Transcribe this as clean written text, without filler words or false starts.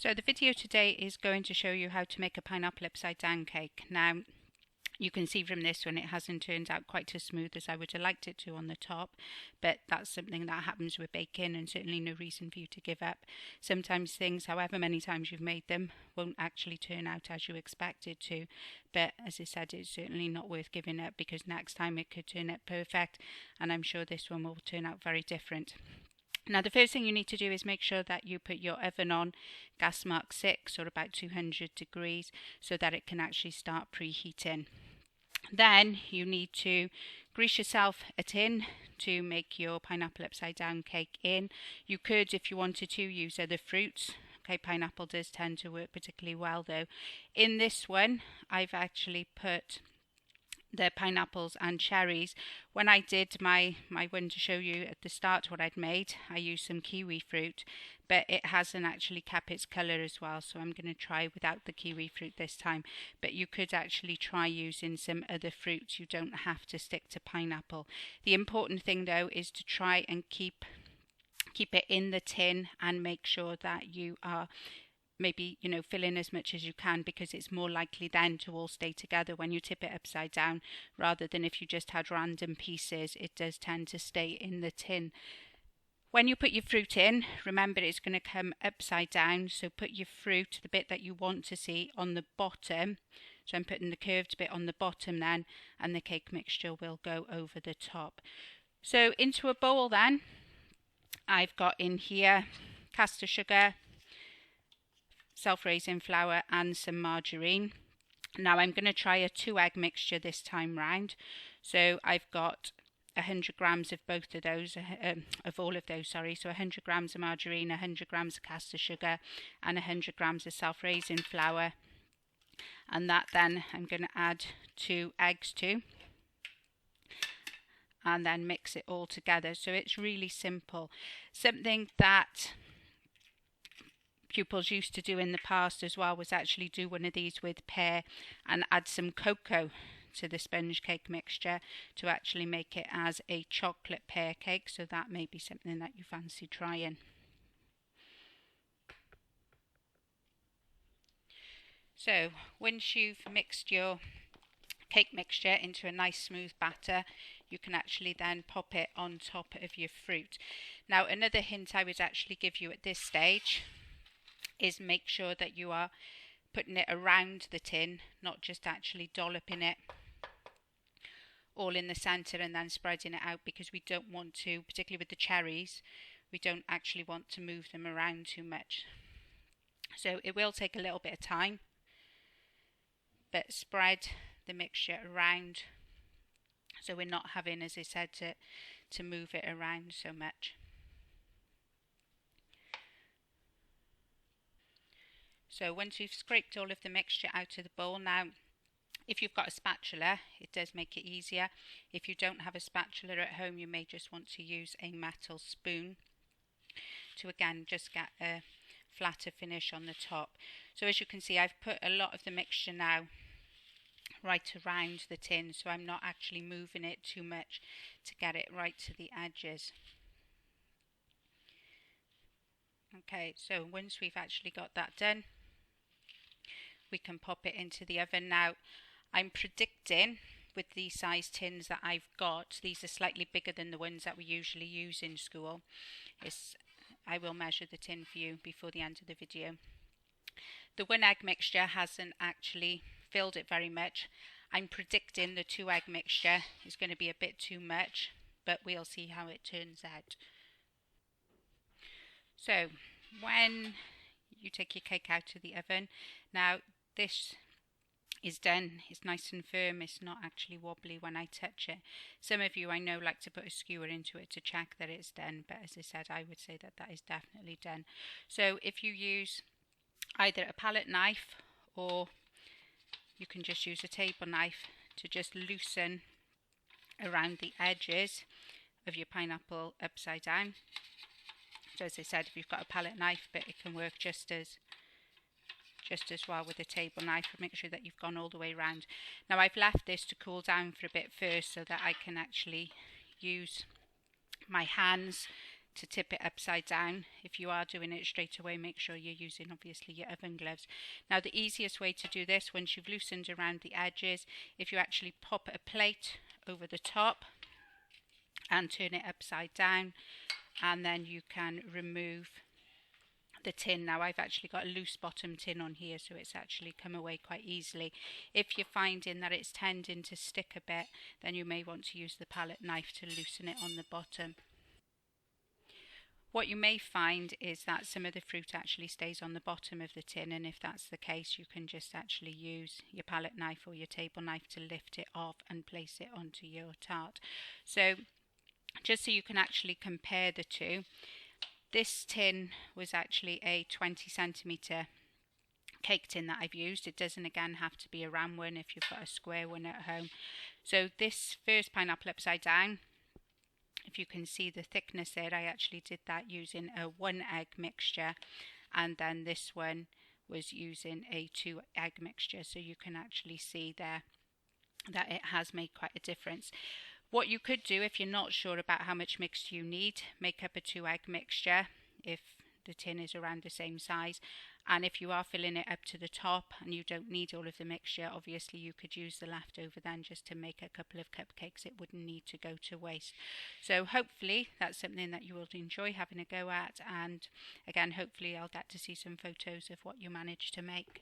So the video today is going to show you how to make a pineapple upside down cake. Now you can see from this one it hasn't turned out quite as smooth as I would have liked it to on the top, but that's something that happens with baking and certainly no reason for you to give up. Sometimes things, however many times you've made them, won't actually turn out as you expected to, but as I said, it's certainly not worth giving up because next time it could turn out perfect, and I'm sure this one will turn out very different. Now the first thing you need to do is make sure that you put your oven on gas mark 6 or about 200 degrees so that it can actually start preheating. Then you need to grease yourself a tin to make your pineapple upside down cake in. You could, if you wanted to, use other fruits. Okay, pineapple does tend to work particularly well though. In this one I've actually put the pineapples and cherries. When I did my one to show you at the start what I'd made, I used some kiwi fruit, but it hasn't actually kept its colour as well, so I'm going to try without the kiwi fruit this time. But you could actually try using some other fruits. You don't have to stick to pineapple. The important thing though is to try and keep it in the tin and make sure that you are maybe fill in as much as you can, because it's more likely then to all stay together when you tip it upside down, rather than if you just had random pieces. It does tend to stay in the tin. When you put your fruit in, remember it's going to come upside down, so put your fruit, the bit that you want to see, on the bottom. So I'm putting the curved bit on the bottom then, and the cake mixture will go over the top. So into a bowl then, I've got in here caster sugar, self-raising flour and some margarine. Now I'm going to try a 2-egg mixture this time round. So I've got 100 grams of both of those, of all of those, sorry. So 100 grams of margarine, 100 grams of caster sugar and 100 grams of self-raising flour. And that then I'm going to add 2 eggs to, and then mix it all together. So it's really simple. Something that pupils used to do in the past as well was actually do one of these with pear and add some cocoa to the sponge cake mixture to actually make it as a chocolate pear cake. So that may be something that you fancy trying. So once you've mixed your cake mixture into a nice smooth batter, you can actually then pop it on top of your fruit. Now another hint I would actually give you at this stage is make sure that you are putting it around the tin, not just actually dolloping it all in the centre and then spreading it out, because we don't want to, particularly with the cherries, we don't actually want to move them around too much. So it will take a little bit of time, but spread the mixture around so we're not having, as I said, to move it around so much. So once we've scraped all of the mixture out of the bowl, now if you've got a spatula, it does make it easier. If you don't have a spatula at home, you may just want to use a metal spoon to again just get a flatter finish on the top. So as you can see, I've put a lot of the mixture now right around the tin, so I'm not actually moving it too much to get it right to the edges. Okay, so once we've actually got that done, we can pop it into the oven. Now I'm predicting with these size tins that I've got, these are slightly bigger than the ones that we usually use in school. I will measure the tin for you before the end of the video. The 1-egg mixture hasn't actually filled it very much. I'm predicting the 2-egg mixture is going to be a bit too much, but we'll see how it turns out. So when you take your cake out of the oven, now this is done, it's nice and firm, it's not actually wobbly when I touch it. Some of you I know like to put a skewer into it to check that it's done, but as I said, I would say that that is definitely done. So if you use either a palette knife or you can just use a table knife to just loosen around the edges of your pineapple upside down. So as I said, if you've got a palette knife, but it can work just as well with a table knife. Make sure that you've gone all the way around. Now I've left this to cool down for a bit first so that I can actually use my hands to tip it upside down. If you are doing it straight away, make sure you're using obviously your oven gloves. Now the easiest way to do this, once you've loosened around the edges, if you actually pop a plate over the top and turn it upside down, and then you can remove the tin. Now I've actually got a loose bottom tin on here, so it's actually come away quite easily. If you're finding that it's tending to stick a bit, then you may want to use the palette knife to loosen it on the bottom. What you may find is that some of the fruit actually stays on the bottom of the tin, and if that's the case, you can just actually use your palette knife or your table knife to lift it off and place it onto your tart. So just so you can actually compare the two, this tin was actually a 20 centimetre cake tin that I've used. It doesn't again have to be a round one if you've got a square one at home. So this first pineapple upside down, if you can see the thickness there, I actually did that using a 1 egg mixture, and then this one was using a 2 egg mixture, so you can actually see there that it has made quite a difference. What you could do, if you're not sure about how much mixture you need, make up a 2 egg mixture if the tin is around the same size. And if you are filling it up to the top and you don't need all of the mixture, obviously you could use the leftover then just to make a couple of cupcakes. It wouldn't need to go to waste. So hopefully that's something that you will enjoy having a go at, and again hopefully I'll get to see some photos of what you managed to make.